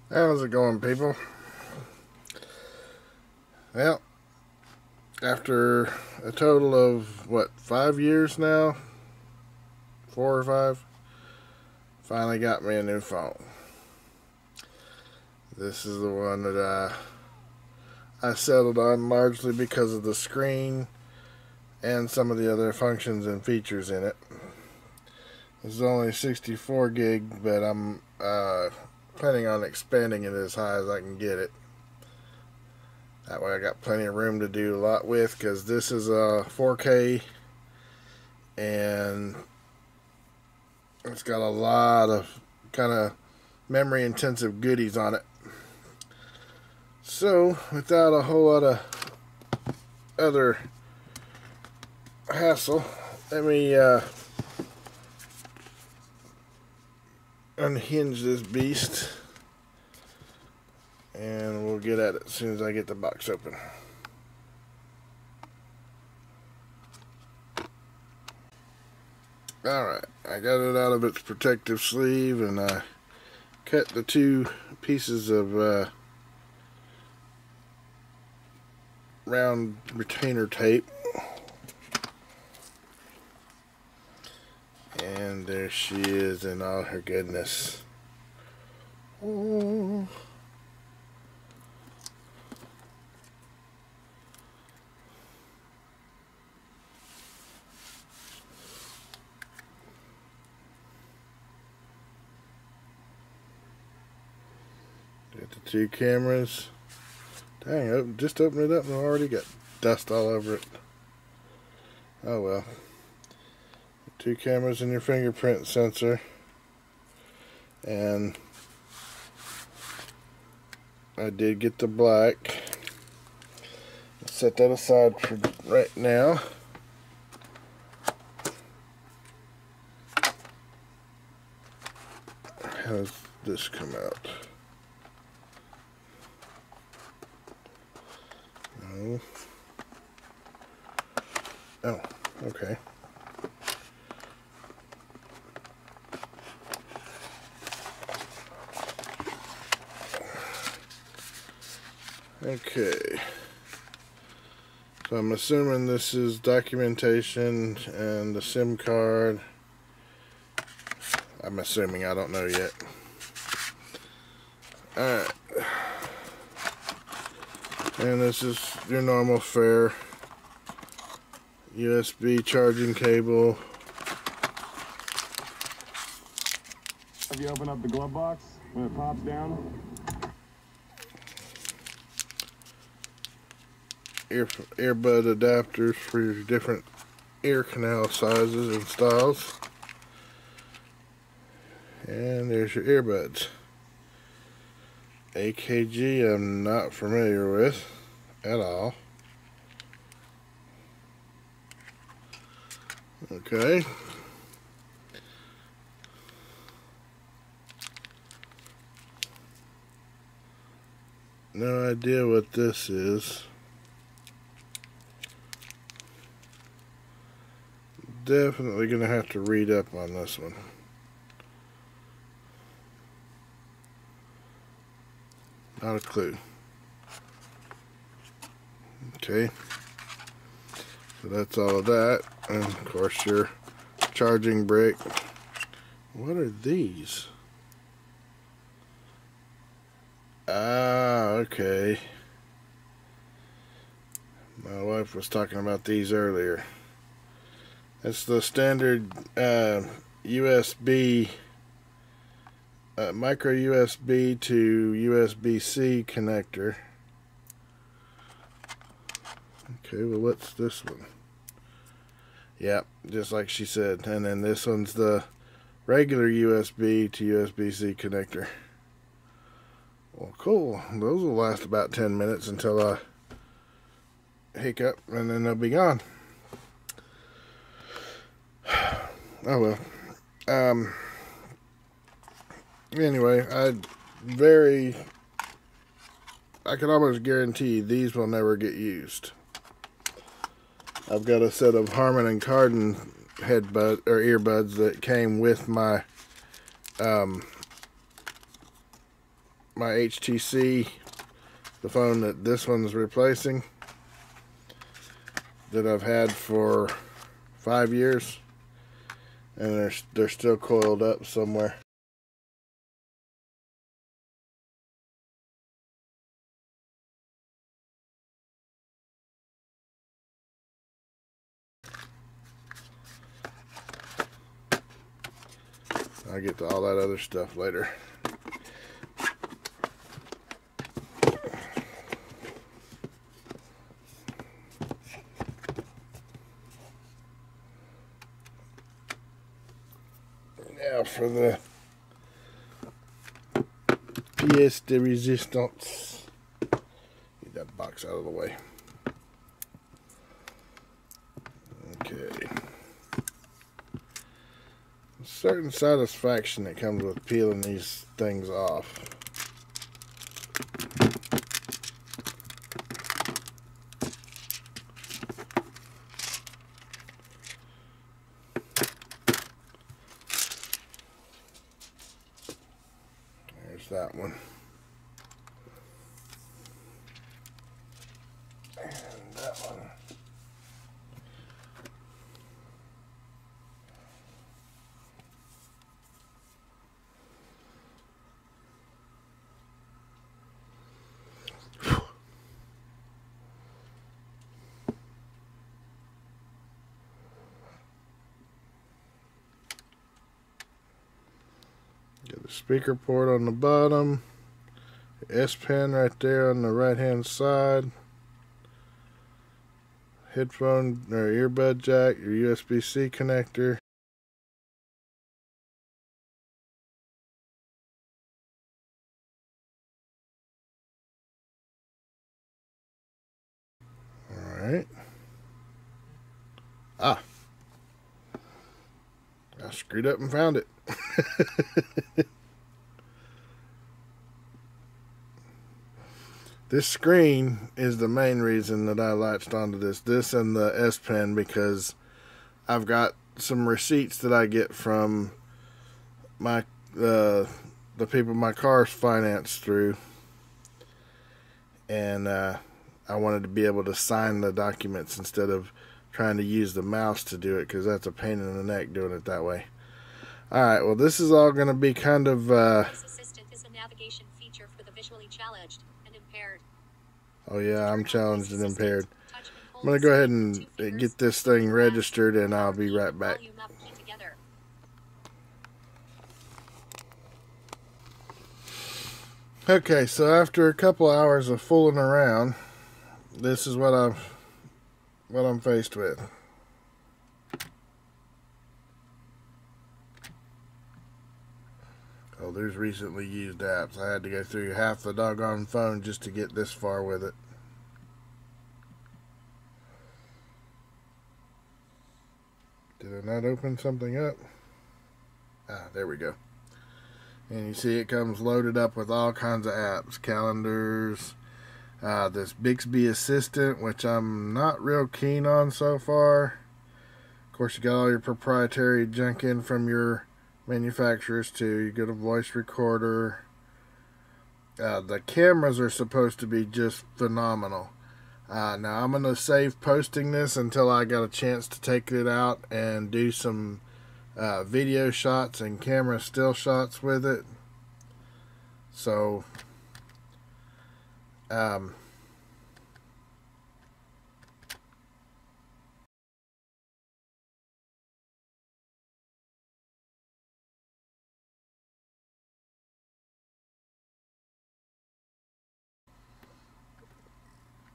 How's it going, people? Well, after a total of, 5 years now? 4 or 5? Finally got me a new phone. This is the one that I settled on largely because of the screen and some of the other functions and features in it. This is only 64 gig, but I'm planning on expanding it as high as I can get it. That way I got plenty of room to do a lot with, because this is a 4K and it's got a lot of kind of memory intensive goodies on it. So without a whole lot of other hassle, let me unhinge this beast and we'll get at it as soon as I get the box open. Alright, I got it out of its protective sleeve and I cut the two pieces of round retainer tape. And there she is in all her goodness. Oh. Got the two cameras. Dang, just opened it up and I already got dust all over it. Oh well. Two cameras and your fingerprint sensor. And I did get the black. Let's set that aside for right now. How does this come out? No. Oh, okay. Okay. So I'm assuming this is documentation and the SIM card. I'm assuming, I don't know yet. Alright. And this is your normal fare. USB charging cable. Have you opened up the glove box when it pops down? Earbud adapters for your different ear canal sizes and styles. And there's your earbuds. AKG I'm not familiar with at all. Okay. No idea what this is. Definitely gonna have to read up on this one. Not a clue. Okay. So that's all of that. And of course your charging brick. What are these? Ah, okay. My wife was talking about these earlier. It's the standard USB, micro USB to USB-C connector. Okay, well, what's this one? Yep, just like she said. And then this one's the regular USB to USB-C connector. Well, cool. Those will last about 10 minutes until I hiccup, and then they'll be gone. Oh well. Anyway, I can almost guarantee these will never get used. I've got a set of Harman & Kardon earbuds that came with my my HTC, the phone that this one's replacing, that I've had for 5 years, and they're still coiled up somewhere. I'll get to all that other stuff later. Now for the pièce de résistance. Get that box out of the way. Okay. A certain satisfaction that comes with peeling these things off. There's that one. And that one. Got the speaker port on the bottom, the S Pen right there on the right hand side, headphone or earbud jack, your USB-C connector. Alright. I screwed up and found it. This screen is the main reason that I latched onto this and the S Pen, because I've got some receipts that I get from my the people my car's financed through, and I wanted to be able to sign the documents instead of trying to use the mouse to do it, because that's a pain in the neck doing it that way. Alright, well, this is all going to be kind of Voice Assistant is a navigation feature for the visually challenged and impaired. Oh yeah, I'm challenged and impaired. I'm going to go ahead and get this thing registered, and I'll be right back. Okay, so after a couple hours of fooling around, this is what I'm faced with. Oh, there's recently used apps. I had to go through half the doggone phone just to get this far with it. Did I not open something up? Ah, there we go. And you see it comes loaded up with all kinds of apps. Calendars, this Bixby Assistant, which I'm not real keen on so far. Of course, you got all your proprietary junk in from your manufacturers too. You get a voice recorder. The cameras are supposed to be just phenomenal. Now I'm going to save posting this until I got a chance to take it out and do some video shots and camera still shots with it. So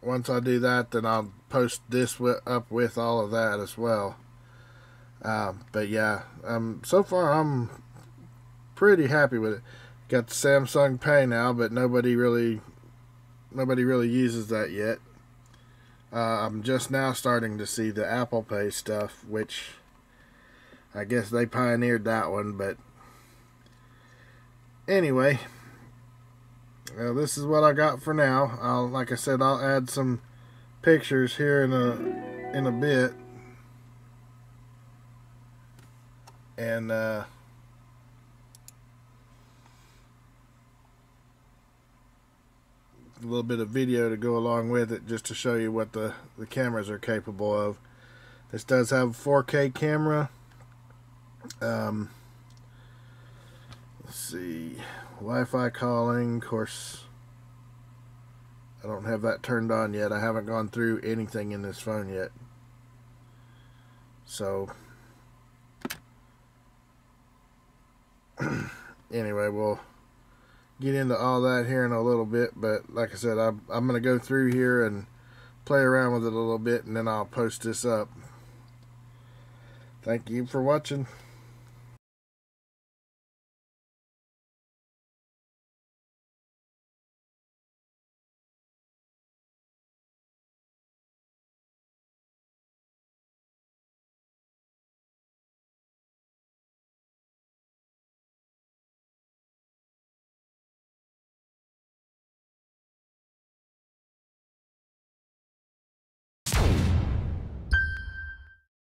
once I do that, then I'll post this up with all of that as well. But yeah, so far I'm pretty happy with it. Got the Samsung Pay now, but nobody really uses that yet. I'm just now starting to see the Apple Pay stuff, which I guess they pioneered that one. But anyway, this is what I got for now. Like I said, I'll add some pictures here in a bit, and a little bit of video to go along with it, just to show you what the cameras are capable of. This does have a 4K camera. Let's see, Wi-Fi calling. Of course, I don't have that turned on yet. I haven't gone through anything in this phone yet. So anyway, we'll get into all that here in a little bit, but like I said, I'm going to go through here and play around with it a little bit, and then I'll post this up. Thank you for watching.